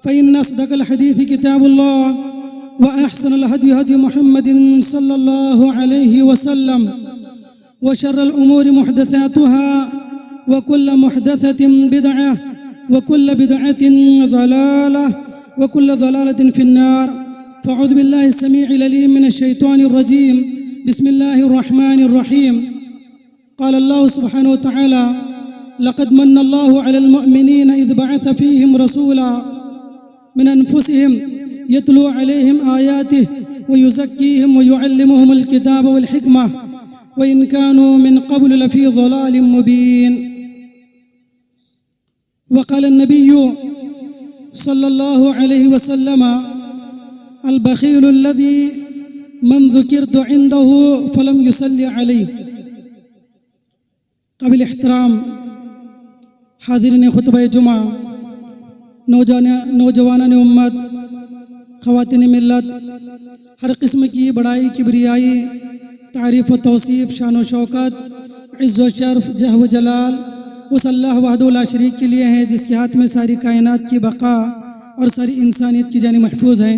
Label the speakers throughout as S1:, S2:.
S1: فإن أصدق الحديث كتاب الله وأحسن الهدي هدي محمد صلى الله عليه وسلم وشر الأمور محدثاتها وكل محدثة بدعة وكل بدعة ضلالة وكل ضلالة في النار. فأعوذ بالله السميع العليم من الشيطان الرجيم. بسم الله الرحمن الرحيم. قال الله سبحانه وتعالى: لقد من الله على المؤمنين إذ بعث فيهم رسولا من أنفسهم يتلو عليهم آياته ويزكيهم ويعلمهم الكتاب والحكمة وإن كانوا من قبل لفي ضلال مبين. وقال النبي صلى الله عليه وسلم: البخيل الذي من ذكرت عنده فلم يصلي عليه. قابل احترام حاضرین خطبہ جمعہ، نوجوانان امت، خواتین ملت، ہر قسم کی بڑائی، کبریائی، تعریف و توصیف، شان و شوکت، عز و شرف، جہ و جلال اس اللہ وحدہ لا شریک کے لیے ہیں جس کے ہاتھ میں ساری کائنات کی بقا اور ساری انسانیت کی جان محفوظ ہے.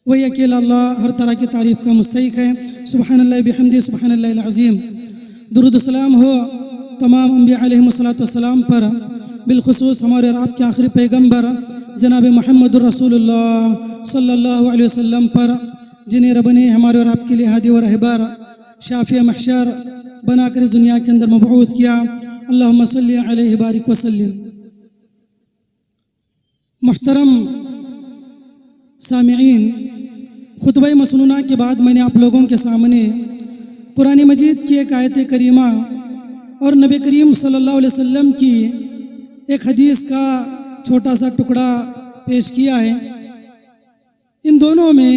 S1: وہی اکیلا اللہ ہر طرح کی تعریف کا مستحق ہے. سبحان اللہ بحمدہ، سبحان اللہ العظیم. درود و سلام ہو تمام انبیاء علیہم السلام پر، بالخصوص ہمارے اور آپ کے آخری پیغمبر جناب محمد الرسول اللہ صلی اللہ علیہ وسلم پر، جنہیں رب نے ہمارے اور آپ کے لیے ہادی و رہبر، شافع محشر بنا کر اس دنیا کے اندر مبعوث کیا. اللہم صلی علیہ بارک وسلم. محترم سامعین، خطبہ مسنونہ کے بعد میں نے آپ لوگوں کے سامنے قرآن مجید کی ایک آیت کریمہ اور نبی کریم صلی اللہ علیہ وسلم کی ایک حدیث کا چھوٹا سا ٹکڑا پیش کیا ہے. ان دونوں میں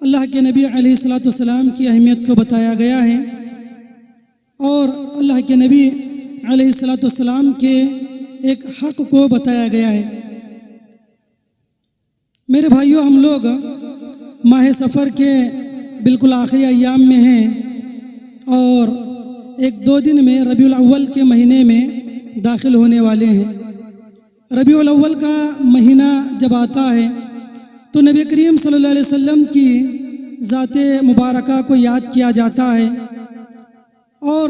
S1: اللہ کے نبی علیہ السلام کی اہمیت کو بتایا گیا ہے اور اللہ کے نبی علیہ السلام کے ایک حق کو بتایا گیا ہے. میرے بھائیوں، ہم لوگ ماہ سفر کے بالکل آخری ایام میں ہیں اور ایک دو دن میں ربیع الاول کے مہینے میں داخل ہونے والے ہیں. ربیع الاول کا مہینہ جب آتا ہے تو نبی کریم صلی اللہ علیہ وسلم کی ذات مبارکہ کو یاد کیا جاتا ہے اور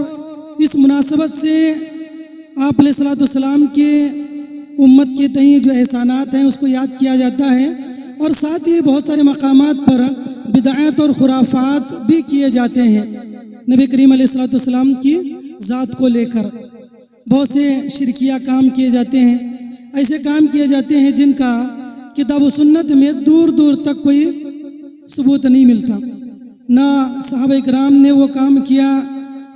S1: اس مناسبت سے آپ علیہ السلام کے امت کے تئیں جو احسانات ہیں اس کو یاد کیا جاتا ہے اور ساتھ ہی بہت سارے مقامات پر بدعات اور خرافات بھی کیے جاتے ہیں. نبی کریم علیہ السلام کی ذات کو لے کر بہت سے شرکیہ کام کیے جاتے ہیں، ایسے کام کیے جاتے ہیں جن کا کتاب و سنت میں دور دور تک کوئی ثبوت نہیں ملتا. نہ صحابہ کرام نے وہ کام کیا،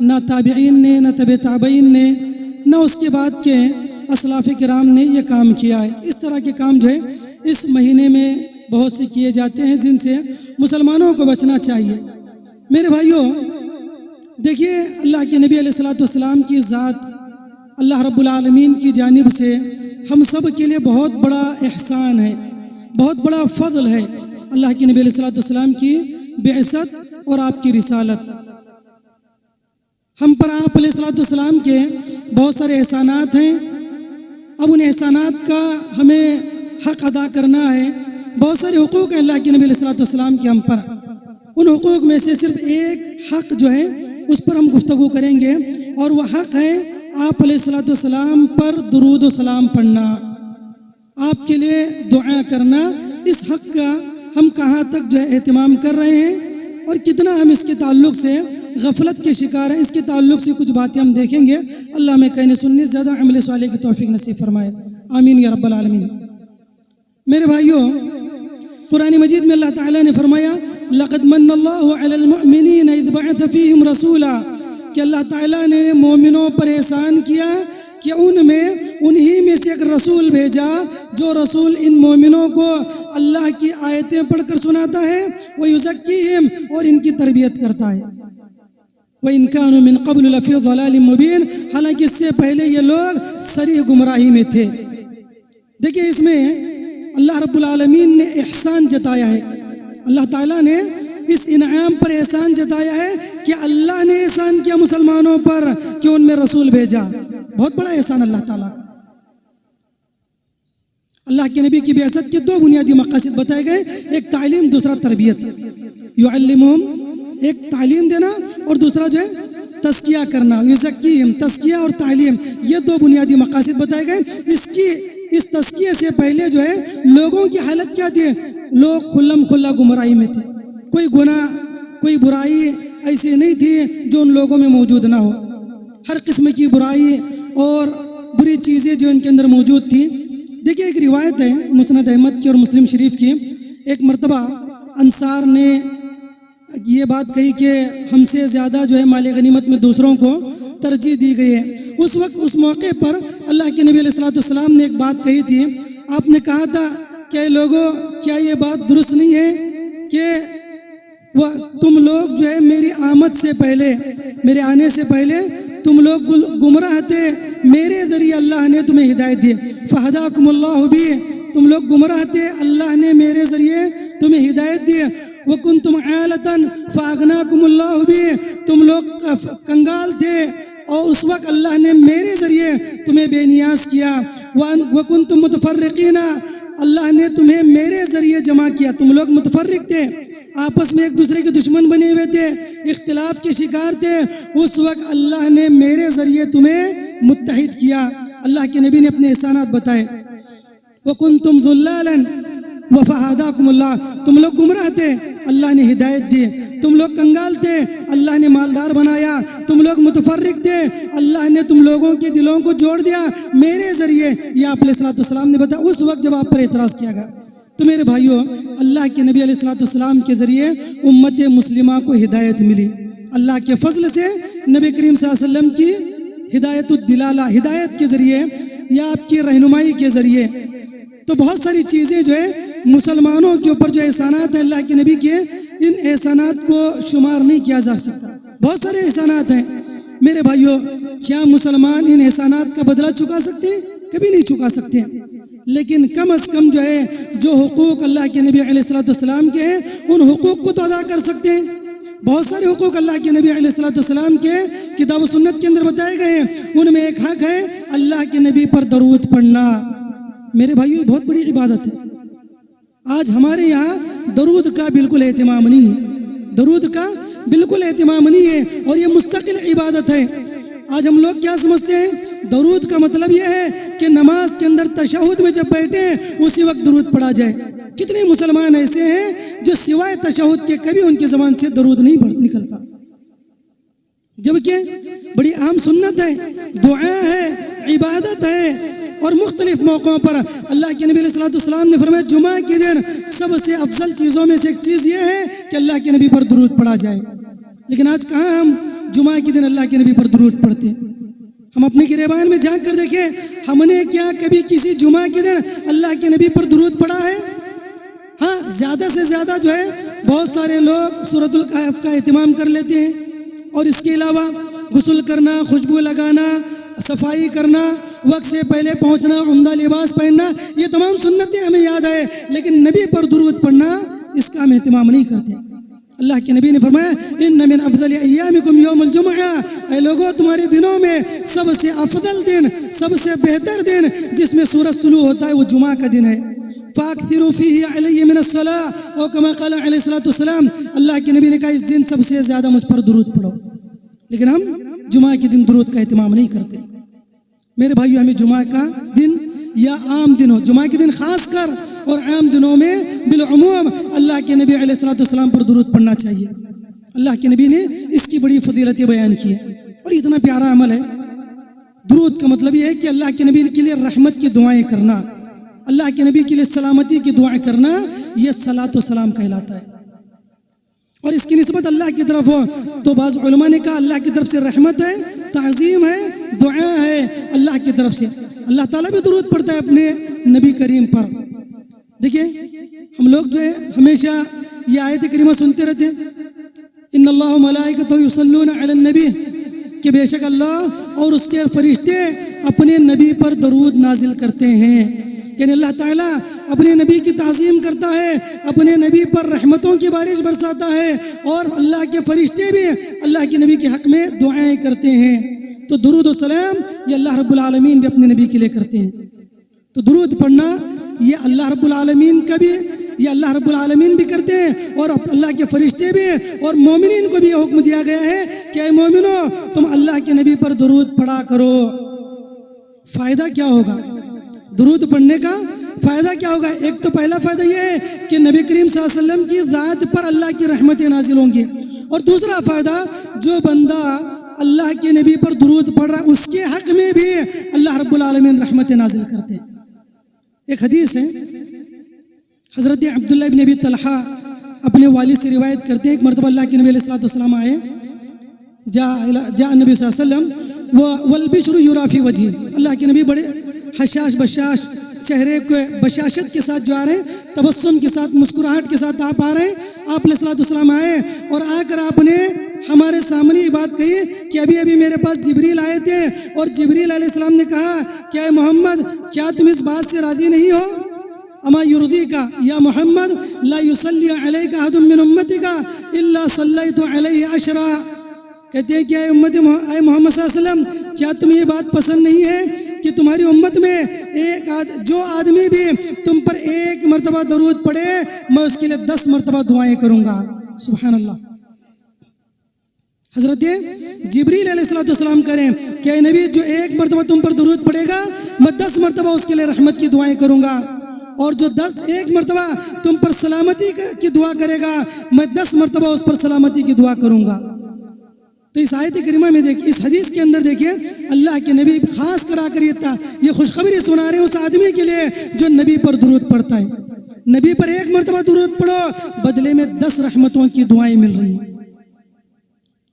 S1: نہ تابعین نے، نہ تبع تابعین نے، نہ اس کے بعد کے اسلاف کرام نے یہ کام کیا ہے. اس طرح کے کام جو ہے اس مہینے میں بہت سے کیے جاتے ہیں جن سے مسلمانوں کو بچنا چاہیے. میرے بھائیوں، دیکھیے، اللہ کے نبی علیہ السلام کی ذات اللہ رب العالمین کی جانب سے ہم سب کے لیے بہت بڑا احسان ہے، بہت بڑا فضل ہے. اللہ کے نبی علیہ السلام کی بعثت اور آپ کی رسالت. ہم پر آپ علیہ السلام کے بہت سارے احسانات ہیں. اب ان احسانات کا ہمیں حق ادا کرنا ہے. بہت سارے حقوق ہیں اللہ کے نبی علیہ السلام کے ہم پر. ان حقوق میں سے صرف ایک حق جو ہے اس پر ہم گفتگو کریں گے اور وہ حق ہے آپ علیہ السلام پر درود و سلام پڑھنا، آپ کے لیے دعا کرنا. اس حق کا ہم کہاں تک جو ہے اہتمام کر رہے ہیں اور کتنا ہم اس کے تعلق سے غفلت کے شکار ہیں، اس کے تعلق سے کچھ باتیں ہم دیکھیں گے. اللہ میں کہنے سننے زیادہ عمل صالح کی توفیق نصیب فرمائے. آمین یا رب العالمین. میرے بھائیوں، قرآن مجید میں اللہ تعالیٰ نے فرمایا: لقد من اللہ علی المؤمنین اذ بعث فیہم رسولا، کہ اللہ تعالیٰ نے مومنوں پر احسان کیا کہ انہی میں سے ایک رسول بھیجا، جو رسول ان مومنوں کو اللہ کی آیتیں پڑھ کر سناتا ہے، وَيُزَكِّيهِمْ، اور ان کی تربیت کرتا ہے. وَإِن كَانُوا مِن قَبْلُ لَفِي ضَلَالٍ مُبِينٍ، حالانکہ اس سے پہلے یہ لوگ صریح گمراہی میں تھے. دیکھیں، اس میں اللہ رب العالمین نے احسان جتایا ہے. اللہ تعالیٰ نے اس انعام پر احسان جتایا ہے کہ اللہ نے احسان کیا مسلمانوں پر کہ ان میں رسول بھیجا. بہت بڑا احسان اللہ تعالیٰ کا. اللہ کے نبی کی بعثت کے 2 بنیادی مقاصد بتائے گئے، ایک تعلیم، دوسرا تربیت۔ یعلمہم، ایک تعلیم دینا اور دوسرا جو ہے تزکیہ کرنا، یزکیہم، تزکیہ اور تعلیم، یہ 2 بنیادی مقاصد بتائے گئے۔ اس تزکیے سے پہلے جو ہے لوگوں کی حالت کیا تھی؟ لوگ خلم خلا گمراہی میں تھے، کوئی گناہ، کوئی برائی ایسی نہیں تھی جو ان لوگوں میں موجود نہ ہو۔ ہر قسم کی برائی اور بری چیزیں جو ان کے اندر موجود تھیں۔ دیکھیے ایک روایت ہے مسند احمد کی اور مسلم شریف کی، ایک مرتبہ انصار نے یہ بات کہی کہ ہم سے زیادہ جو ہے مال غنیمت میں دوسروں کو ترجیح دی گئی ہے۔ اس وقت اس موقع پر اللہ کے نبی علیہ السلام نے ایک بات کہی تھی، آپ نے کہا تھا کہ لوگوں کیا یہ بات درست نہیں ہے کہ تم لوگ جو ہے میری آمد سے پہلے، میرے آنے سے پہلے تم لوگ گمراہ تھے، میرے ذریعے اللہ نے تمہیں ہدایت دی، فہداکم اللہ بھی، تم لوگ گمراہ تھے، اللہ نے میرے ذریعے تمہیں ہدایت دی، وکنتم عالۃ فاغناکم اللہ بھی، تم لوگ کنگال تھے اور اس وقت اللہ نے میرے ذریعے تمہیں بے نیاز کیا، وکنتم متفرقین، اللہ نے تمہیں میرے ذریعے جمع کیا، تم لوگ متفرق تھے، آپس میں ایک دوسرے کے دشمن بنے ہوئے تھے، اختلاف کے شکار تھے، اس وقت اللہ نے میرے ذریعے تمہیں متحد کیا۔ اللہ کے نبی نے اپنے احسانات بتائے، وَكُنْتُمْ ذُلَّالًا وَفَهَدَاكُمُ اللَّهُ، تم لوگ گمراہ تھے، اللہ نے ہدایت دی، تم لوگ کنگال تھے، اللہ نے مالدار بنایا، تم لوگ متفرق تھے، اللہ نے تم لوگوں کے دلوں کو جوڑ دیا میرے ذریعے۔ یہ آپ علیہ السلام نے بتایا اس وقت جب آپ پر اعتراض کیا گیا۔ تو میرے بھائیوں، اللہ کے نبی علیہ السلام کے ذریعے امت مسلمہ کو ہدایت ملی، اللہ کے فضل سے نبی کریم صلی اللہ علیہ وسلم کی ہدایت الدلالہ، ہدایت کے ذریعے یا آپ کی رہنمائی کے ذریعے۔ تو بہت ساری چیزیں جو ہے مسلمانوں کے اوپر جو احسانات ہیں اللہ کے نبی کے، ان احسانات کو شمار نہیں کیا جا سکتا، بہت سارے احسانات ہیں۔ میرے بھائیوں، کیا مسلمان ان احسانات کا بدلہ چکا سکتے ہیں؟ کبھی نہیں چکا سکتے، لیکن کم از کم جو ہے جو حقوق اللہ کے نبی علیہ السلام کے ہیں ان حقوق کو تو ادا کر سکتے ہیں۔ بہت سارے حقوق اللہ کے نبی علیہ السلام کے کتاب و سنت کے اندر بتائے گئے ہیں، ان میں ایک حق ہے اللہ کے نبی پر درود پڑھنا۔ میرے بھائیو، بہت بڑی عبادت ہے۔ آج ہمارے یہاں درود کا بالکل اہتمام نہیں ہے، درود کا بالکل اہتمام نہیں ہے، اور یہ مستقل عبادت ہے۔ آج ہم لوگ کیا سمجھتے ہیں؟ درود کا مطلب یہ ہے کہ نماز کے اندر تشہد میں جب بیٹھے اسی وقت درود پڑھا جائے۔ کتنے مسلمان ایسے ہیں جو سوائے تشہد کے کبھی ان کی زبان سے درود نہیں نکلتا، جبکہ بڑی عام سنت ہے، دعا ہے، عبادت ہے، اور مختلف موقعوں پر اللہ کے نبی علیہ السلام نے فرمایا جمعہ کے دن سب سے افضل چیزوں میں سے ایک چیز یہ ہے کہ اللہ کے نبی پر درود پڑھا جائے۔ لیکن آج کہاں ہم جمعہ کے دن اللہ کے نبی پر درود پڑھتے ہیں؟ ہم اپنے گریبان میں جھانک کر دیکھیں، ہم نے کیا کبھی کسی جمعہ کے دن اللہ کے نبی پر درود پڑھا ہے؟ ہاں، زیادہ سے زیادہ جو ہے بہت سارے لوگ سورۃ الکہف کا اہتمام کر لیتے ہیں، اور اس کے علاوہ غسل کرنا، خوشبو لگانا، صفائی کرنا، وقت سے پہلے پہنچنا، عمدہ لباس پہننا، یہ تمام سنتیں ہمیں یاد ہے، لیکن نبی پر درود پڑھنا اس کا ہم اہتمام نہیں کرتے۔ اللہ کے نبی نے فرمایا ان من افضل ایامکم یوم الجمعہ، اے لوگوں تمہارے دنوں میں سب سے افضل دن، سب سے بہتر دن جس میں سورج طلوع ہوتا ہے وہ جمعہ کا دن ہے۔ فاکثروا فیہ علی من الصلاۃ، اور کما قال علیہ السلام، اللہ کے نبی نے کہا اس دن سب سے زیادہ مجھ پر درود پڑھو، لیکن ہم جمعہ کے دن درود کا اہتمام نہیں کرتے۔ میرے بھائیو، ہمیں جمعہ کا دن یا عام دن ہو، جمعہ کے دن خاص کر اور عام دنوں میں بالعموم اللہ کے نبی علیہ السلام پر درود پڑھنا چاہیے۔ اللہ کے نبی نے اس کی بڑی فضیلتیں بیان کی ہے، اور اتنا پیارا عمل ہے۔ درود کا مطلب یہ ہے کہ اللہ کے نبی کے لیے رحمت کی دعائیں کرنا، اللہ کے نبی کے لیے سلامتی کی دعائیں کرنا، یہ صلاۃ و سلام کہلاتا ہے۔ اور اس کی نسبت اللہ کی طرف ہو تو بعض علماء نے کہا اللہ کی طرف سے رحمت ہے، تعظیم ہے، دعا ہے اللہ کی طرف سے۔ اللہ تعالیٰ بھی درود پڑھتا ہے اپنے نبی کریم پر۔ دیکھیے ہم لوگ جو ہے ہمیشہ یہ آیت کریمہ سنتے رہتے ہیں، ان اللہ ملائکتہ یصلون علی النبی، کہ بے شک اللہ اور اس کے فرشتے اپنے نبی پر درود نازل کرتے ہیں، یعنی اللہ تعالیٰ اپنے نبی کی تعظیم کرتا ہے، اپنے نبی پر رحمتوں کی بارش برساتا ہے، اور اللہ کے فرشتے بھی اللہ کے نبی کے حق میں دعائیں کرتے ہیں۔ تو درود و سلام یہ اللہ رب العالمین بھی اپنے نبی کے لیے کرتے ہیں۔ تو درود پڑھنا یہ اللہ رب العالمین کا بھی، یہ اللہ رب العالمین بھی کرتے ہیں اور اللہ کے فرشتے بھی، اور مومنین کو بھی یہ حکم دیا گیا ہے کہ اے مومنو تم اللہ کے نبی پر درود پڑھا کرو۔ فائدہ کیا ہوگا درود پڑھنے کا؟ فائدہ کیا ہوگا؟ ایک تو پہلا فائدہ یہ ہے کہ نبی کریم صلی اللہ علیہ وسلم کی ذات پر اللہ کی رحمتیں نازل ہوں گی، اور دوسرا فائدہ جو بندہ اللہ کے نبی پر درود پڑھ رہا ہے اس کے حق میں بھی اللہ رب العالمین رحمتیں نازل کرتے ہیں۔ ایک حدیث ہے، حضرت عبداللہ ابن ابی طلحہ اپنے والد سے روایت کرتے ہیں، ایک مرتبہ اللہ کے نبی علیہ السلام آئے، جاء النبی صلی اللہ علیہ وسلم والبشر یرا فی وجہہ، اللہ کے نبی بڑے حشاش بشاش چہرے کو بشاشت کے ساتھ جو آ رہے ہیں، تبسم کے ساتھ، مسکراہٹ کے ساتھ آپ آ رہے ہیں۔ آپ علیہ السلام آئے اور آ کر آپ نے ہمارے سامنے یہ بات کہی کہ ابھی ابھی میرے پاس جبریل آئے تھے، اور جبریل علیہ السلام نے کہا کہ اے محمد کیا تم اس بات سے راضی نہیں ہو؟ اما یرضیک یا محمد لا یصلی علیک احد من امتک الا صلیت علیہ عشرا، کہتے ہیں کہ اے محمد صلی اللہ علیہ وسلم کیا تمہیں یہ بات پسند نہیں ہے کہ تمہاری امت میں جو آدمی بھی تم پر ایک مرتبہ درود پڑھے میں اس کے لیے 10 مرتبہ دعائیں کروں گا۔ سبحان اللہ۔ حضرت جبریل علیہ السلام کریں کہ اے نبی جو ایک مرتبہ تم پر درود پڑھے گا میں 10 مرتبہ اس کے لیے رحمت کی دعائیں کروں گا، اور جو ایک مرتبہ تم پر سلامتی کی دعا کرے گا میں 10 مرتبہ اس پر سلامتی کی دعا کروں گا۔ تو اس آیت کریمہ میں دیکھیں، اس حدیث کے اندر دیکھیں اللہ کے نبی خاص کرا کر یہ خوشخبری سنا رہے ہیں اس آدمی کے لیے جو نبی پر درود پڑھتا ہے۔ نبی پر ایک مرتبہ درود پڑھو، بدلے میں 10 رحمتوں کی دعائیں مل رہی ہیں۔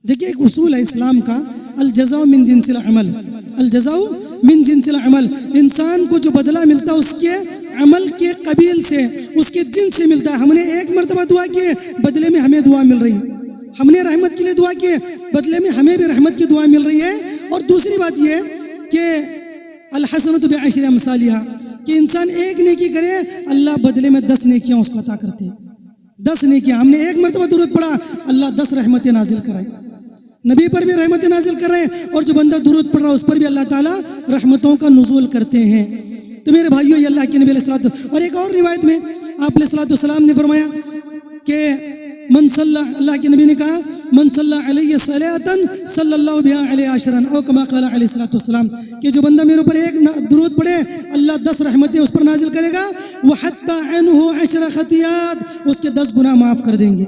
S1: دیکھیں ایک اصول ہے اسلام کا، الجزاء من جنس العمل، الجزاء من جنس العمل، انسان کو جو بدلہ ملتا ہے اس کے عمل کے قبیل سے، اس کے جنس سے ملتا ہے۔ ہم نے ایک مرتبہ دعا کی، بدلے میں ہمیں دعا مل رہی ہے۔ ہم نے رحمت کے لیے دعا کی، بدلے میں ہمیں بھی رحمت کی دعا مل رہی ہے۔ اور دوسری بات یہ کہ الحسنۃ بعشر امثالها، کہ انسان ایک نیکی کرے اللہ بدلے میں 10 نیکیاں اس کو عطا کرتے ہیں۔ 10 نیکیاں، ہم نے ایک مرتبہ درود پڑھا اللہ 10 رحمتیں نازل کرائے، نبی پر بھی رحمتیں نازل کر رہے ہیں، اور جو بندہ درود پڑھ رہا ہے اس پر بھی اللہ تعالیٰ رحمتوں کا نزول کرتے ہیں۔ تو میرے بھائیو، یہ اللہ کے نبی علیہ السلام، اور ایک اور روایت میں آپ علیہ السلام نے فرمایا کہ من صلی، اللہ کے نبی نے کہا من صلی علیہ صلاۃ صلی اللہ بها علیہ عشرا، او کما قال علیہ السلام، کہ جو بندہ میرے اوپر ایک درود پڑھے اللہ 10 رحمتیں اس پر نازل کرے گا، وحتی عنہ 10 خطیات، اس کے 10 گناہ معاف کر دیں گے،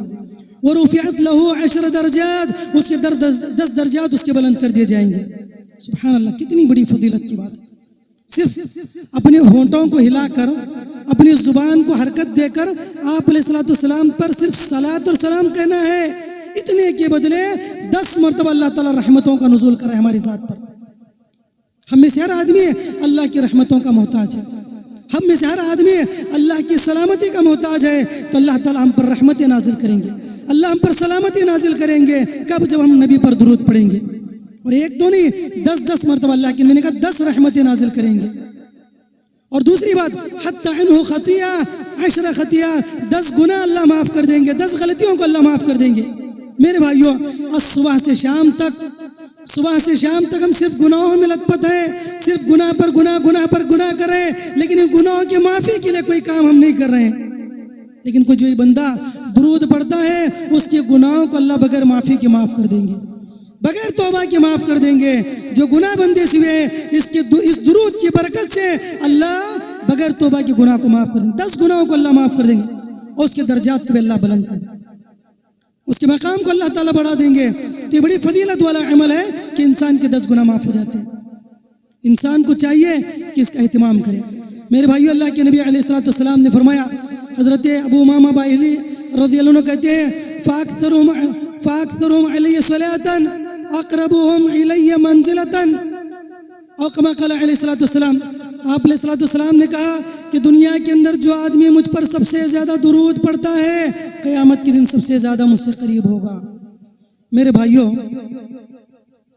S1: ورفعت له 10 درجات، اس کے 10 درجات اس کے بلند کر دیے جائیں گے۔ سبحان اللہ، کتنی بڑی فضیلت کی بات ہے۔ صرف اپنے ہونٹوں کو ہلا کر، اپنی زبان کو حرکت دے کر آپ علیہ السلام پر صرف صلاۃ اور سلام کہنا ہے، اتنے کے بدلے 10 مرتبہ اللہ تعالیٰ رحمتوں کا نزول کرے ہماری ذات پر۔ ہم میں سے ہر آدمی اللہ کی رحمتوں کا محتاج ہے، ہم میں سے ہر آدمی اللہ کی سلامتی کا محتاج ہے، تو اللہ تعالیٰ ہم پر رحمتیں نازل کریں گے، اللہ ہم پر سلامتی نازل کریں گے۔ کب؟ جب ہم نبی پر درود پڑھیں گے، اور ایک دو نہیں 10 مرتبہ اللہ کے نبی نے کہا 10 رحمتیں نازل کریں گے۔ اور دوسری بات حتی عنہ خطیہ 10 خطیہ، 10 گناہ اللہ معاف کر دیں گے، 10 غلطیوں کو اللہ معاف کر دیں گے۔ میرے بھائیوں، صبح سے شام تک ہم صرف گناہوں میں لت پت ہیں، صرف گناہ پر گناہ کر رہے ہیں، لیکن ان گناہوں کی معافی کے لیے کوئی کام ہم نہیں کر رہے ہیں۔ لیکن کوئی جو بندہ درود پڑھتا ہے اس کے گناہوں کو اللہ بغیر معافی کے معاف کر دیں گے، بغیر توبہ کے معاف کر دیں گے۔ جو گناہ بندے سے ہوئے اس درود کی برکت سے اللہ بغیر توبہ کے گناہ کو معاف کر دیں گے، 10 گناہوں کو اللہ معاف کر دیں گے، اور اس کے درجات کو بھی اللہ بلند کر دیں گے، اس کے مقام کو اللہ تعالیٰ بڑھا دیں گے۔ تو یہ بڑی فضیلت والا عمل ہے کہ انسان کے 10 گناہ معاف ہو جاتے ہیں۔ انسان کو چاہیے کہ اس کا اہتمام کرے۔ میرے بھائیو، اللہ کے نبی علیہ السلام نے فرمایا، حضرت ابو امامہ باہلی رضی اللہ عنہ کہتے ہیں فاکثرهم علیہ صلاۃ اقربهم الی منزلۃ، او کما قال علیہ السلام، آپ علیہ السلام نے کہا کہ دنیا کے اندر جو آدمی مجھ پر سب سے زیادہ درود پڑھتا ہے قیامت کے دن سب سے زیادہ مجھ سے قریب ہوگا۔ میرے بھائیوں،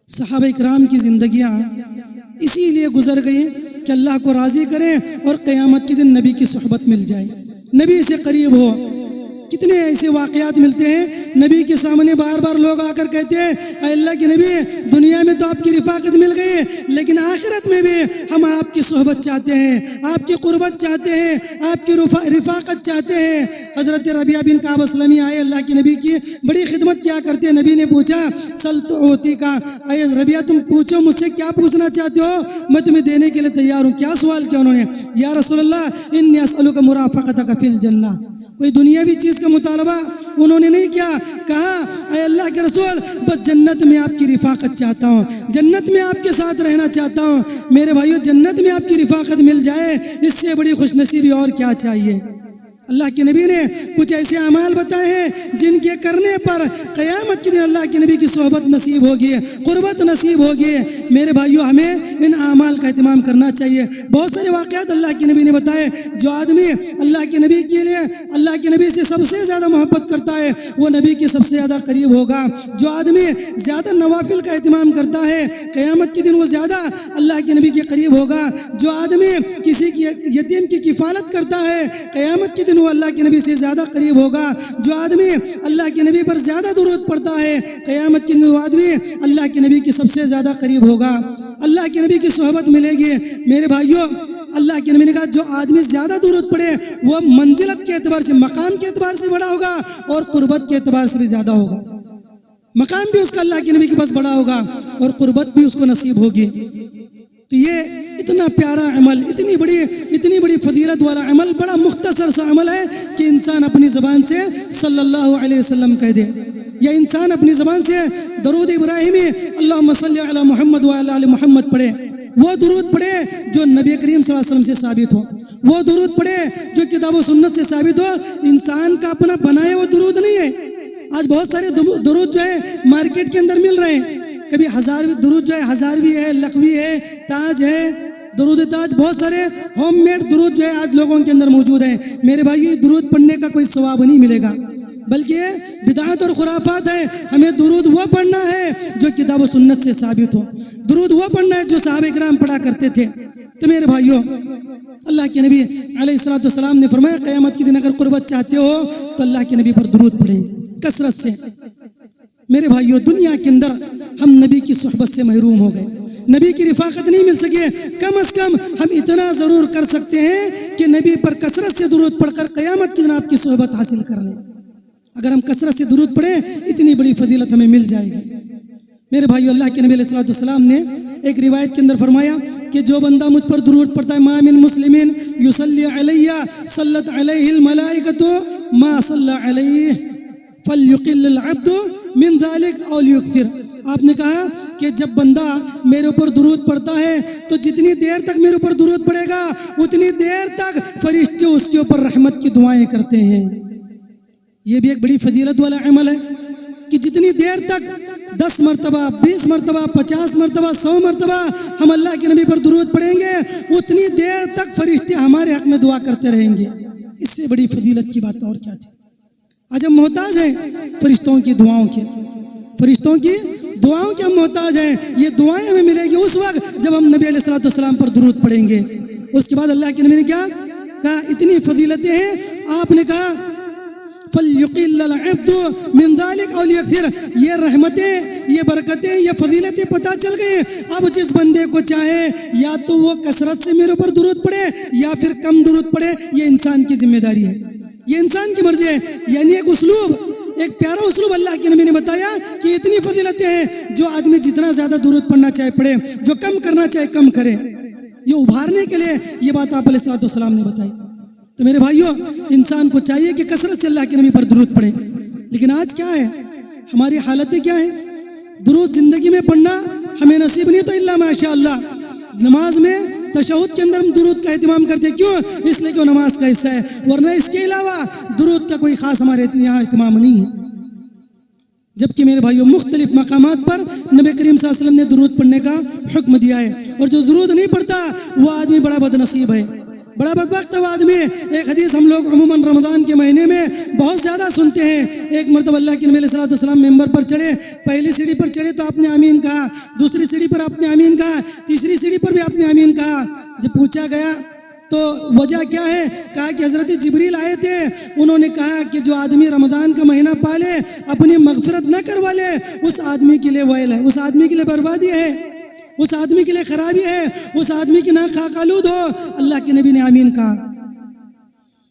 S1: صحابہ اکرام کی زندگیاں اسی لیے گزر گئی کہ اللہ کو راضی کریں اور قیامت کے دن نبی کی صحبت مل جائے، نبی سے قریب ہو۔ کتنے ایسے واقعات ملتے ہیں نبی کے سامنے بار بار لوگ آ کر کہتے ہیں اے اللہ کے نبی دنیا میں تو آپ کی رفاقت مل گئی لیکن آخرت میں بھی ہم آپ کی صحبت چاہتے ہیں، آپ کی قربت چاہتے ہیں، آپ کی رفاقت چاہتے ہیں۔ حضرت ربیعہ بن کعب اسلمی آئے، اللہ کے نبی کی بڑی خدمت کیا کرتے ہیں۔ نبی نے پوچھا سل تعطی کا، اے ربیعہ تم پوچھو مجھ سے کیا پوچھنا چاہتے ہو، میں تمہیں دینے کے لیے تیار ہوں۔ کیا سوال کیا انہوں نے؟ یا رسول اللہ انی اسألک مرافقتک فی الجنہ۔ کوئی دنیاوی چیز کا مطالبہ انہوں نے نہیں کیا، کہا اے اللہ کے رسول بس جنت میں آپ کی رفاقت چاہتا ہوں، جنت میں آپ کے ساتھ رہنا چاہتا ہوں۔ میرے بھائیو جنت میں آپ کی رفاقت مل جائے اس سے بڑی خوش نصیبی اور کیا چاہیے۔ اللہ کے نبی نے کچھ ایسے اعمال بتائے ہیں جن کے کرنے پر قیامت کے دن اللہ کے نبی کی صحبت نصیب ہوگی، قربت نصیب ہوگی۔ میرے بھائیو ہمیں ان اعمال کا اہتمام کرنا چاہیے۔ بہت سارے واقعات اللہ کے نبی نے بتائے۔ جو آدمی اللہ کے نبی کے لیے، اللہ کے نبی سے سب سے زیادہ محبت کرتا ہے وہ نبی کے سب سے زیادہ قریب ہوگا۔ جو آدمی زیادہ نوافل کا اہتمام کرتا ہے قیامت کے دن وہ زیادہ اللہ کے نبی کے قریب ہوگا۔ جو آدمی کسی کی یتیم کی کفالت کرتا ہے قیامت کے دن وہ اللہ کے نبی سے زیادہ قریب ہوگا۔ جو آدمی اللہ کے نبی پر زیادہ درود پڑھتا ہے قیامت کے دن وہ آدمی اللہ کے نبی کے سب سے زیادہ قریب ہوگا، اللہ کے نبی کی صحبت ملے گی۔ میرے بھائیوں اللہ کے نبی نے کہا جو آدمی زیادہ درود پڑھے وہ منزلت کے اعتبار سے، مقام کے اعتبار سے بڑا ہوگا اور قربت کے اعتبار سے بھی زیادہ ہوگا۔ مقام بھی اس کا اللہ کے نبی کے پاس بڑا ہوگا اور قربت بھی اس کو نصیب ہوگی۔ تو یہ اتنا پیارا عمل، اتنی بڑی فضیلت والا عمل، بڑا مختصر سا عمل ہے کہ انسان اپنی زبان سے صلی اللہ علیہ وسلم کہہ دے، یا انسان اپنی زبان سے درود ابراہیمی اللہم صلی علی محمد وعلی آل محمد پڑھے۔ وہ درود پڑھے جو نبی کریم صلی اللہ علیہ وسلم سے ثابت ہو، وہ درود پڑھے جو کتاب و سنت سے ثابت ہو۔ انسان کا اپنا بنائے وہ درود نہیں ہے۔ آج بہت سارے درود جو ہے مارکیٹ کے اندر مل رہے ہیں، کبھی درود جو ہے ہزاروی ہے، لکھوی ہے، تاج ہے، درود تاج، بہت سارے ہوم میڈ درود جو ہے آج لوگوں کے اندر موجود ہیں۔ میرے بھائیو یہ درود پڑھنے کا کوئی ثواب نہیں ملے گا، بلکہ بدعت اور خرافات ہے۔ ہمیں درود وہ پڑھنا ہے جو کتاب و سنت سے ثابت ہو، درود وہ پڑھنا ہے جو صحابہ کرام پڑھا کرتے تھے۔ تو میرے بھائیو اللہ کے نبی علیہ الصلوۃ والسلام نے فرمایا قیامت کے دن اگر قربت چاہتے ہو تو اللہ کے نبی پر درود پڑھیں کثرت سے۔ میرے بھائیو دنیا کے اندر ہم نبی کی صحبت سے محروم ہو گئے، نبی کی رفاقت نہیں مل سکی۔ کم از کم ہم اتنا ضرور کر سکتے ہیں کہ نبی پر کثرت سے درود پڑھ کر قیامت کے دن آپ کی صحبت حاصل کر لیں۔ اگر ہم کثرت سے درود پڑھیں اتنی بڑی فضیلت ہمیں مل جائے گی۔ میرے بھائیو اللہ کے نبی علیہ الصلوۃ والسلام نے ایک روایت کے اندر فرمایا کہ جو بندہ مجھ پر درود پڑھتا ہے ما من مسلم یصلی علی صلت علیہ الملائکۃ ما صلی علیہ فلیقل العبد من ذلک او لیکثر۔ آپ نے کہا کہ جب بندہ میرے اوپر درود پڑھتا ہے تو جتنی دیر تک میرے اوپر درود پڑھے گا اتنی دیر تک فرشتے اس کے اوپر رحمت کی دعائیں کرتے ہیں۔ یہ بھی ایک بڑی فضیلت والا عمل ہے کہ جتنی دیر تک 10 مرتبہ 20 مرتبہ 50 مرتبہ 100 مرتبہ ہم اللہ کے نبی پر درود پڑھیں گے اتنی دیر تک فرشتے ہمارے حق میں دعا کرتے رہیں گے۔ اس سے بڑی فضیلت کی بات اور کیا چاہیے۔ آج ہم محتاج ہیں فرشتوں کی دعاؤں کے، فرشتوں کی دعاؤں کے ہم محتاج ہیں۔ یہ دعائیں ہمیں ملے گی اس وقت جب ہم نبی علیہ الصلوۃ والسلام پر درود پڑھیں گے۔ اس کے بعد اللہ کے نبی نے کیا کہا؟ اتنی فضیلتیں ہیں۔ آپ نے کہا فَلْيُقِلَّ الْعِبْدُ مِنْ ذَلِكَ أَوْ لِيَكْثِرْ۔ یہ رحمتیں، یہ برکتیں، یہ فضیلتیں پتہ چل گئی۔ اب جس بندے کو چاہے یا تو وہ کثرت سے میرے اوپر درود پڑھے یا پھر کم درود پڑھے، یہ انسان کی ذمہ داری ہے، یہ انسان کی مرضی ہے۔ یعنی ایک اسلوب، ایک پیارا اسلوب اللہ کے نبی نے بتایا کہ اتنی فضیلتیں ہیں، جو آدمی جتنا زیادہ درود پڑھنا چاہے پڑھے، جو کم کرنا چاہے کم کرے۔ یہ ابھارنے کے لیے یہ بات آپ علیہ الصلوۃ والسلام نے بتائی۔ تو میرے بھائیو انسان کو چاہیے کہ کثرت سے اللہ کے نبی پر درود پڑھے، لیکن آج کیا ہے، ہماری حالتیں کیا ہیں؟ درود زندگی میں پڑھنا ہمیں نصیب نہیں تو الا ماشاء اللہ۔ نماز میں تشہد کے اندر ہم درود کا اہتمام کرتے، کیوں؟ اس لیے کہ وہ نماز کا حصہ ہے، ورنہ اس کے علاوہ درود کا کوئی خاص ہمارے یہاں اہتمام نہیں ہے۔ جبکہ میرے بھائیوں مختلف مقامات پر نبی کریم صلی اللہ علیہ وسلم نے درود پڑھنے کا حکم دیا ہے، اور جو درود نہیں پڑھتا وہ آدمی بڑا بد نصیب ہے، بڑا بدبخت ہے وہ آدمی۔ ایک حدیث ہم لوگ عموماً رمضان کے مہینے میں بہت زیادہ سنتے ہیں۔ ایک مرتبہ اللہ کے نبی علیہ الصلوۃ والسلام ممبر پر چڑھے، پہلی سیڑھی پر چڑھے تو آپ نے آمین کہا، دوسری سیڑھی پر آپ نے آمین کہا، تیسری سیڑھی پر بھی آپ نے آمین کہا۔ جب پوچھا گیا تو وجہ کیا ہے؟ کہا کہ حضرت جبریل آئے تھے، انہوں نے کہا کہ جو آدمی رمضان کا مہینہ پالے اپنی مغفرت نہ کروا لے اس آدمی کے لیے ویل ہے، اس آدمی کے لیے بربادی ہے، اس آدمی کے لیے خرابی ہے، اس آدمی کی ناک خاک آلود ہو۔ اللہ کے نبی نے آمین کہا۔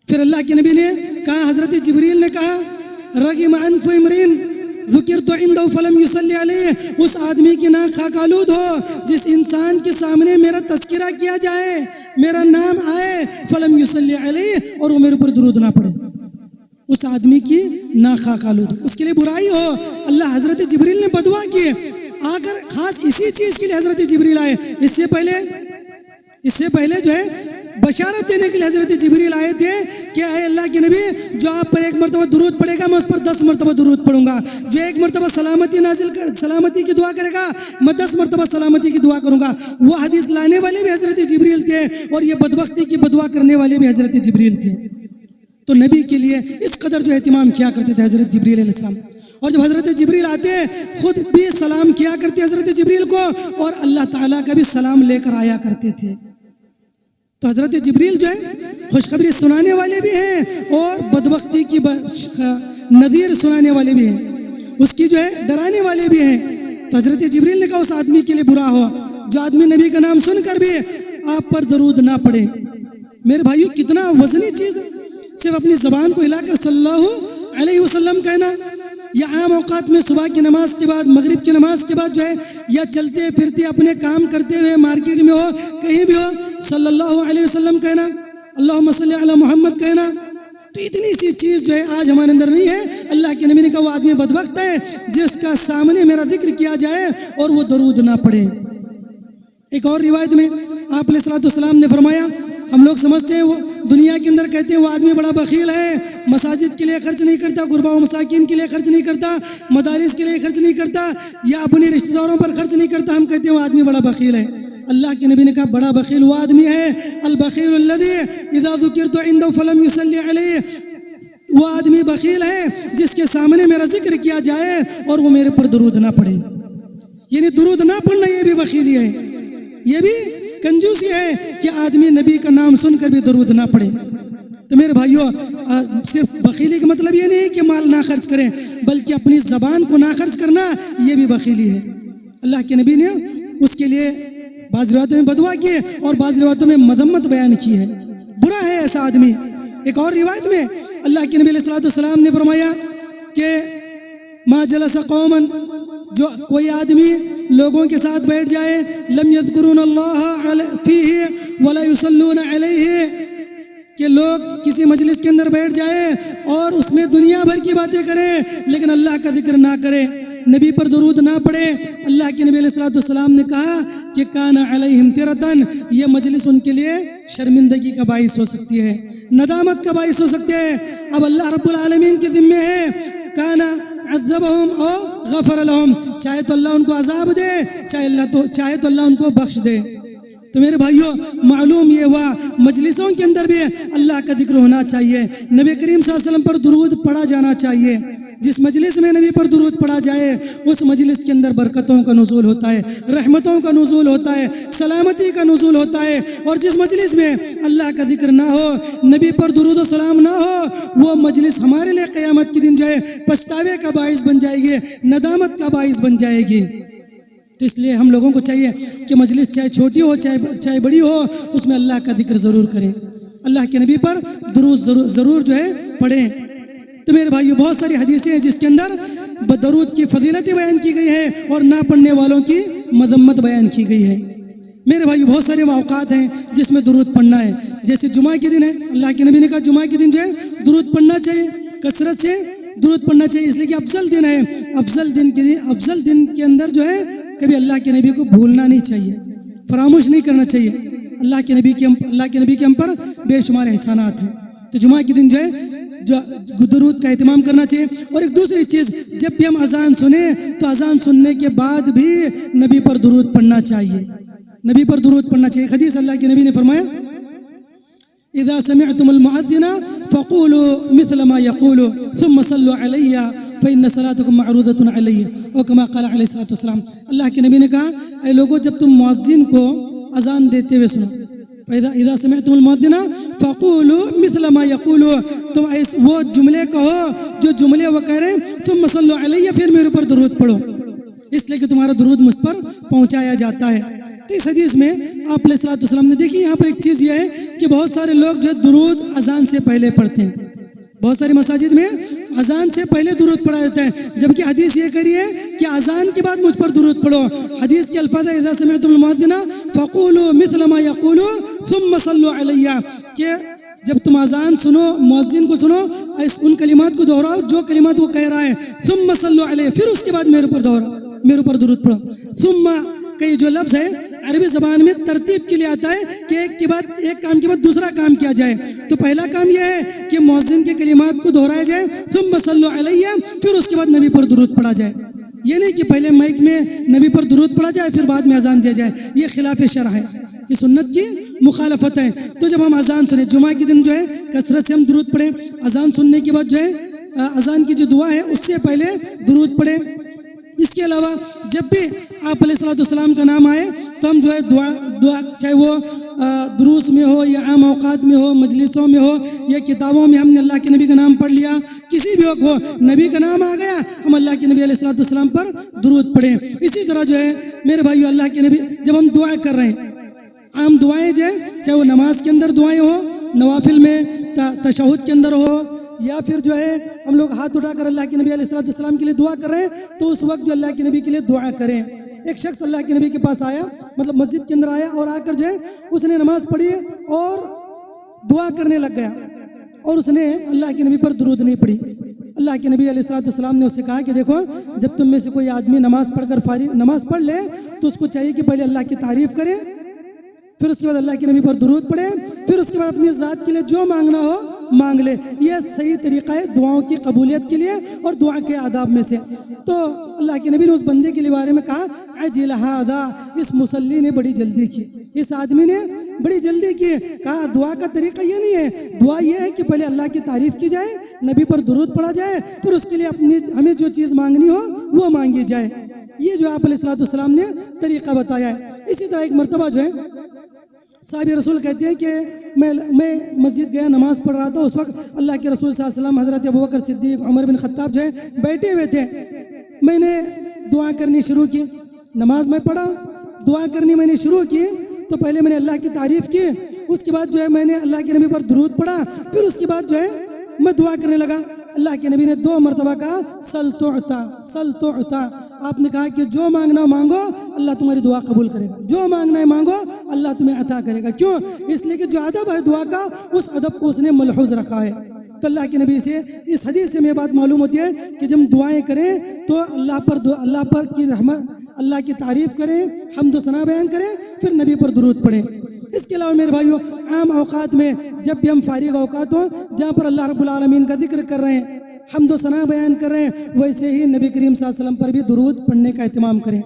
S1: پھر اللہ کے نبی نے کہا، حضرت جبریل نے کہا رغم انف امرئ ذکرت عنده فلم یصلی علیہ، اس آدمی کی ناک خاک آلود ہو جس انسان کے سامنے میرا تذکرہ کیا جائے، میرا نام آئے، فلم یصلی علیہ، اور وہ میرے اوپر درود نہ پڑے، اس آدمی کی ناک خاک آلود، اس کے لیے برائی ہو۔ اللہ حضرت جبریل نے بدعا کی، اگر خاص اسی چیز کے لیے حضرت جبریل آئے، اس سے پہلے جو ہے بشارت دینے کے لیے حضرت جبریل آئے تھے کہ اے اللہ کے نبی، جو آپ پر 1 مرتبہ درود پڑے گا میں اس پر 10 مرتبہ درود پڑھوں گا، جو 1 مرتبہ سلامتی کی دعا کرے گا میں 10 مرتبہ سلامتی کی دعا کروں گا۔ وہ حدیث لانے والے بھی حضرت جبریل تھے اور یہ بدبختی کی بدعا کرنے والے بھی حضرت جبریل تھے۔ تو نبی کے لیے اس قدر جو اہتمام کیا کرتے تھے حضرت جبریل علیہ السلام، اور جب حضرت جبریل آتے خود بھی سلام کیا کرتے حضرت جبریل کو، اور اللہ تعالیٰ کا بھی سلام لے کر آیا کرتے تھے۔ تو حضرت جبریل جو ہے خوشخبری سنانے والے بھی ہیں اور بدبختی کی نذیر سنانے والے بھی ہیں، اس کی جو ہے ڈرانے والے بھی ہیں۔ تو حضرت جبریل نے کہا اس آدمی کے لیے برا ہو جو آدمی نبی کا نام سن کر بھی آپ پر درود نہ پڑے۔ میرے بھائیو، کتنا وزنی چیز ہے، صرف اپنی زبان کو ہلا کر صلی اللہ علیہ وسلم کہنا، یا عام اوقات میں صبح کی نماز کے بعد، مغرب کی نماز کے بعد جو ہے، یا چلتے پھرتے اپنے کام کرتے ہوئے مارکیٹ میں ہو کہیں بھی ہو، صلی اللہ علیہ وسلم کہنا، اللہم صلی علی محمد کہنا۔ تو اتنی سی چیز جو ہے آج ہمارے اندر نہیں ہے۔ اللہ کے نبی نے کہا وہ آدمی بدبخت ہے جس کا سامنے میرا ذکر کیا جائے اور وہ درود نہ پڑھے۔ ایک اور روایت میں آپ علیہ الصلوۃ والسلام نے فرمایا، ہم لوگ سمجھتے ہیں وہ دنیا کے اندر کہتے ہیں وہ آدمی بڑا بخیل ہے، مساجد کے لیے خرچ نہیں کرتا، غربا و مساکین کے لیے خرچ نہیں کرتا، مدارس کے لیے خرچ نہیں کرتا، یا اپنی رشتہ داروں پر خرچ نہیں کرتا، ہم کہتے ہیں وہ آدمی بڑا بخیل ہے۔ اللہ کے نبی نے کہا بڑا بخیل وہ آدمی ہے، البخیل الذی اذا ذکرت عنده فلم یصلی علیہ، وہ آدمی بخیل ہے جس کے سامنے میرا ذکر کیا جائے اور وہ میرے پر درود نہ پڑے۔ یعنی درود نہ پڑھنا یہ بھی بخیلی ہے، یہ بھی کنجوسی ہے کہ آدمی نبی کا نام سن کر بھی درود نہ پڑے۔ تو میرے بھائیو، صرف بخیلی کا مطلب یہ نہیں کہ مال نہ خرچ کریں، بلکہ اپنی زبان کو نہ خرچ کرنا یہ بھی بخیلی ہے۔ اللہ کے نبی نے اس کے لیے بعض روایتوں میں بدعا کی ہے اور بعض روایتوں میں مذمت بیان کی ہے، برا ہے ایسا آدمی۔ ایک اور روایت میں اللہ کے نبی علیہ الصلوۃ والسلام نے فرمایا کہ ما جلس قوما، جو کوئی آدمی لوگوں کے ساتھ بیٹھ جائے، لم یذکرون اللہ فیہ ولا یصلون علیہ، کہ لوگ کسی مجلس کے اندر بیٹھ جائے اور اس میں دنیا بھر کی باتیں کریں لیکن اللہ کا ذکر نہ کرے، نبی پر درود نہ پڑے۔ اللہ کے نبی علیہ الصلوۃ والسلام نے کہا کہ کان علیہم ترتن، یہ مجلس ان کے لیے شرمندگی کا باعث ہو سکتی ہے، ندامت کا باعث ہو سکتے ہیں۔ اب اللہ رب العالمین کے ذمے ہے، کانا عذبہم او غفر لہم، چاہے تو اللہ ان کو عذاب دے، چاہے تو اللہ ان کو بخش دے۔ تو میرے بھائیوں، معلوم یہ ہوا مجلسوں کے اندر بھی اللہ کا ذکر ہونا چاہیے، نبی کریم صلی اللہ علیہ وسلم پر درود پڑھا جانا چاہیے۔ جس مجلس میں نبی پر درود پڑھا جائے اس مجلس کے اندر برکتوں کا نزول ہوتا ہے، رحمتوں کا نزول ہوتا ہے، سلامتی کا نزول ہوتا ہے۔ اور جس مجلس میں اللہ کا ذکر نہ ہو، نبی پر درود و سلام نہ ہو، وہ مجلس ہمارے لیے قیامت کے دن جو ہے پچھتاوے کا باعث بن جائے گی، ندامت کا باعث بن جائے گی۔ تو اس لیے ہم لوگوں کو چاہیے کہ مجلس چاہے چھوٹی ہو چاہے بڑی ہو، اس میں اللہ کا ذکر ضرور کریں، اللہ کے نبی پر درود ضرور جو ہے پڑھیں۔ تو میرے بھائیو، بہت ساری حدیثیں ہیں جس کے اندر درود کی فضیلتیں بیان کی گئی ہے اور نہ پڑھنے والوں کی مذمت بیان کی گئی ہے۔ میرے بھائیو، بہت سارے اوقات ہیں جس میں درود پڑھنا ہے، جیسے جمعہ کے دن ہے، اللہ کے نبی نے کہا جمعہ کے دن جو ہے درود پڑھنا چاہیے، کثرت سے درود پڑھنا چاہیے، اس لیے کہ افضل دن ہے۔ افضل دن کے اندر جو ہے کبھی اللہ کے نبی کو بھولنا نہیں چاہیے، فراموش نہیں کرنا چاہیے۔ اللہ کے نبی کے ہم پر بے شمار احسانات ہیں۔ تو جمعہ کے دن جو ہے درود کا اہتمام کرنا چاہیے۔ اور ایک دوسری چیز، جب بھی ہم اذان سنیں تو اذان سننے کے بعد بھی نبی پر درود پڑھنا چاہیے، نبی پر درود پڑھنا چاہیے۔ حدیث اللہ کے نبی نے فرمایا اذا سمعتم المؤذن فقولوا مثل ما يقول ثم صلوا علی فإن صلاتكم معروضة علی، اور کما قال علیہ الصلوۃ والسلام، اللہ کے نبی نے کہا اے لوگوں، جب تم مؤذن کو اذان دیتے ہوئے سنو، اذا سمعتم المؤذن فقولوا مثل ما يقول، تم وہ جملے کہو جو جملے وہ کہہ رہے ہیں، ثم صلوا علی، پھر میرے اوپر درود پڑھو، اس لیے کہ تمہارا درود مجھ پر پہنچایا جاتا ہے۔ تو اس حدیث میں آپ علیہ الصلوۃ والسلام نے دیکھی، یہاں پر ایک چیز یہ ہے کہ بہت سارے لوگ جو درود اذان سے پہلے پڑھتے ہیں، بہت ساری مساجد میں اذان سے پہلے درود پڑھا جاتا ہے، جبکہ حدیث یہ کہی ہے کہ اذان کے بعد مجھ پر درود پڑھو۔ حدیث کے الفاظ ہے اذا سمعتم المؤذن فقولوا مثل ما يقول ثم صلوا علی، کہ جب تم اذان سنو، مؤذن کو سنو، ان کلمات کو دہراؤ جو کلمات وہ کہہ رہا ہے، ثم صلوا علیہ، پھر اس کے بعد میرے اوپر درود پڑھو۔ ثم کا یہ جو لفظ ہے عربی زبان میں ترتیب کے لیے آتا ہے کہ ایک کام کے بعد دوسرا کام کیا جائے۔ تو پہلا کام یہ ہے کہ مؤذن کے کلمات کو دہرایا جائے، ثم صلوا علیہ، پھر اس کے بعد نبی پر درود پڑھا جائے۔ یہ نہیں کہ پہلے مائک میں نبی پر درود پڑھا جائے پھر بعد میں اذان دیا جائے، یہ خلاف شرع ہے، یہ سنت کی مخالفت ہے۔ تو جب ہم اذان سنیں، جمعہ کے دن جو ہے کثرت سے ہم درود پڑھیں، اذان سننے کے بعد جو ہے اذان کی جو دعا ہے اس سے پہلے درود پڑھیں۔ اس کے علاوہ جب بھی آپ علیہ الصلوۃ والسلام کا نام آئے تو ہم جو ہے دعا چاہے وہ دروس میں ہو یا عام اوقات میں ہو، مجلسوں میں ہو یا کتابوں میں ہم نے اللہ کے نبی کا نام پڑھ لیا، کسی بھی وقت ہو نبی کا نام آ گیا، ہم اللہ کے نبی علیہ الصلوۃ والسلام پر درود پڑھیں۔ اسی طرح جو ہے میرے بھائیو، اللہ کے نبی جب ہم دعائیں کر رہے ہیں، عام دعائیں جو ہے چاہے وہ نماز کے اندر دعائیں ہو، نوافل میں تشہد کے اندر ہو، یا پھر جو ہے ہم لوگ ہاتھ اٹھا کر اللہ کے نبی علیہ الصلوۃ والسلام کے لیے دعا کر رہے ہیں، تو اس وقت جو اللہ کے نبی کے لیے دعا کریں۔ ایک شخص اللہ کے نبی کے پاس آیا، مطلب مسجد کے اندر آیا اور آ کر جو ہے اس نے نماز پڑھی اور دعا کرنے لگ گیا، اور اس نے اللہ کے نبی پر درود نہیں پڑھی۔ اللہ کے نبی علیہ الصلوۃ والسلام نے اس سے کہا کہ دیکھو، جب تم میں سے کوئی آدمی نماز پڑھ کر نماز پڑھ لے تو اس کو چاہیے کہ پہلے اللہ کی تعریف کرے، پھر اس کے بعد اللہ کے نبی پر درود پڑھے، پھر اس کے بعد اپنی ذات کے لیے جو مانگنا ہو مانگ لے۔ یہ صحیح طریقہ ہے دعاؤں کی قبولیت کے لیے اور دعا کے آداب میں سے۔ تو اللہ کے نبی نے اس بندے کے بارے میں کہا عجل ھذا، اس مصلی نے بڑی جلدی کی، اس آدمی نے بڑی جلدی کی۔ کہا دعا کا طریقہ یہ نہیں ہے، دعا یہ ہے کہ پہلے اللہ کی تعریف کی جائے، نبی پر درود پڑھا جائے، پھر اس کے لیے ہمیں جو چیز مانگنی ہو وہ مانگی جائے۔ یہ جو آپ علیہ الصلوۃ والسلام نے طریقہ بتایا ہے۔ اسی طرح ایک مرتبہ جو ہے صاحب رسول کہتے ہیں کہ میں مسجد گیا، نماز پڑھ رہا تھا، اس وقت اللہ کے رسول صلی اللہ علیہ وسلم، حضرت ابوبکر صدیق، عمر بن خطاب جو ہے بیٹھے ہوئے تھے۔ میں نے دعا کرنی شروع کی، نماز میں پڑھا، دعا کرنی میں نے شروع کی تو پہلے میں نے اللہ کی تعریف کی، اس کے بعد جو ہے میں نے اللہ کے نبی پر درود پڑھا، پھر اس کے بعد جو ہے میں دعا کرنے لگا۔ اللہ کے نبی نے 2 مرتبہ کہا سل تعطا، سل تعطا۔ آپ نے کہا کہ جو مانگنا مانگو، اللہ تمہاری دعا قبول کرے گا، جو مانگنا ہے مانگو، اللہ تمہیں عطا کرے گا۔ کیوں؟ اس لیے کہ جو ادب ہے دعا کا، اس ادب کو اس نے ملحوظ رکھا ہے۔ تو اللہ کے نبی سے اس حدیث سے میں بات معلوم ہوتی ہے کہ جب دعائیں کریں تو اللہ پر کی رحمت، اللہ کی تعریف کریں، حمد و ثنا بیان کریں، پھر نبی پر درود پڑھیں۔ اس کے علاوہ میرے بھائیو، عام اوقات میں جب بھی ہم فارغ اوقات ہوں جہاں پر اللہ رب العالمین کا ذکر کر رہے ہیں، حمد و ثنا بیان کر رہے ہیں، ویسے ہی نبی کریم صلی اللہ علیہ وسلم پر بھی درود پڑھنے کا اہتمام کریں۔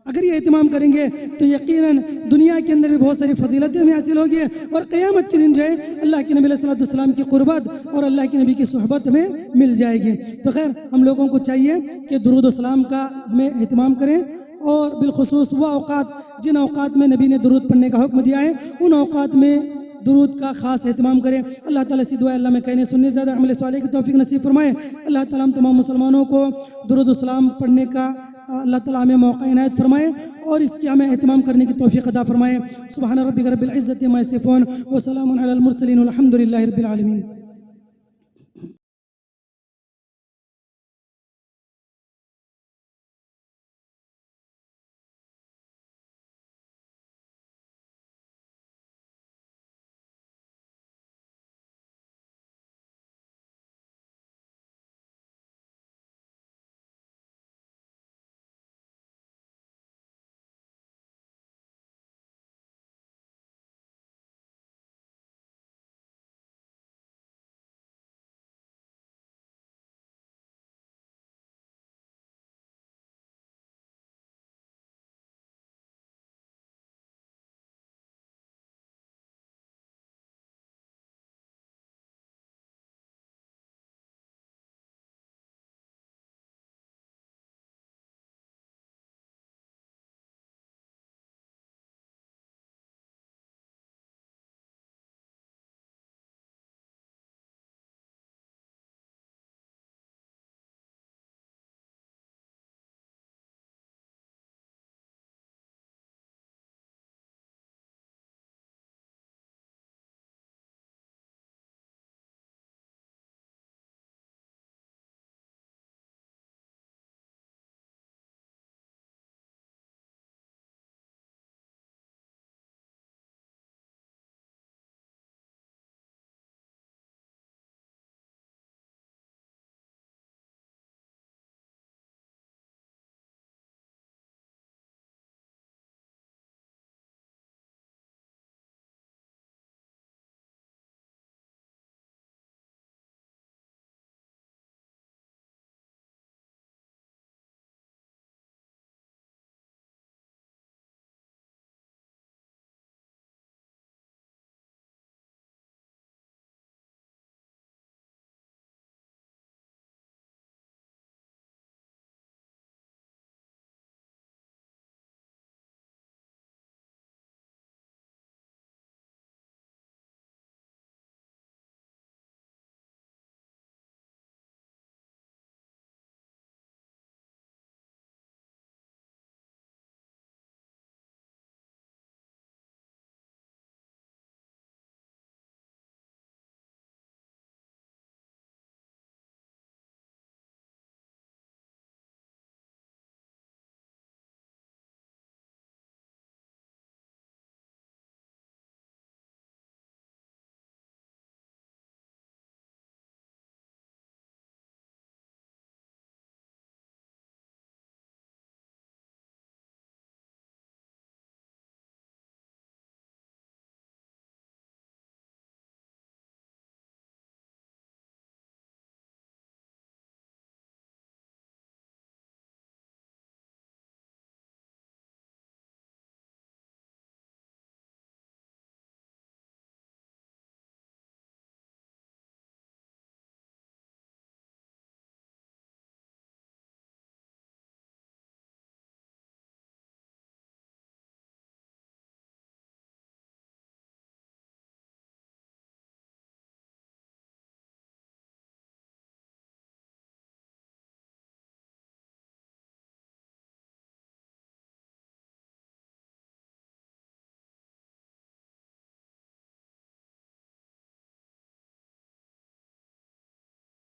S1: اگر یہ اہتمام کریں گے تو یقیناً دنیا کے اندر بھی بہت ساری فضیلتیں ہمیں حاصل ہوگی، اور قیامت کے دن جو ہے اللہ کے نبی علیہ الصلوۃ والسلام کی قربت اور اللہ کے نبی کی صحبت ہمیں مل جائے گی۔ تو خیر، ہم لوگوں کو چاہیے کہ درود و سلام کا ہمیں اہتمام کریں، اور بالخصوص وہ اوقات جن اوقات میں نبی نے درود پڑھنے کا حکم دیا ہے، ان اوقات میں درود کا خاص اہتمام کریں۔ اللہ تعالیٰ سے دعا ہے اللہ میں کہنے سننے زیادہ عمل صالح کی توفیق نصیب فرمائے۔ اللہ تعالیٰ ہم تمام مسلمانوں کو درود و سلام پڑھنے کا اللہ تعالیٰ ہمیں موقع عنایت فرمائے اور اس کی ہمیں اہتمام کرنے کی توفیق عطا فرمائے۔ سبحان ربک رب العزت عما یصفون وسلام علی المرسلین والحمد للہ رب العالمین۔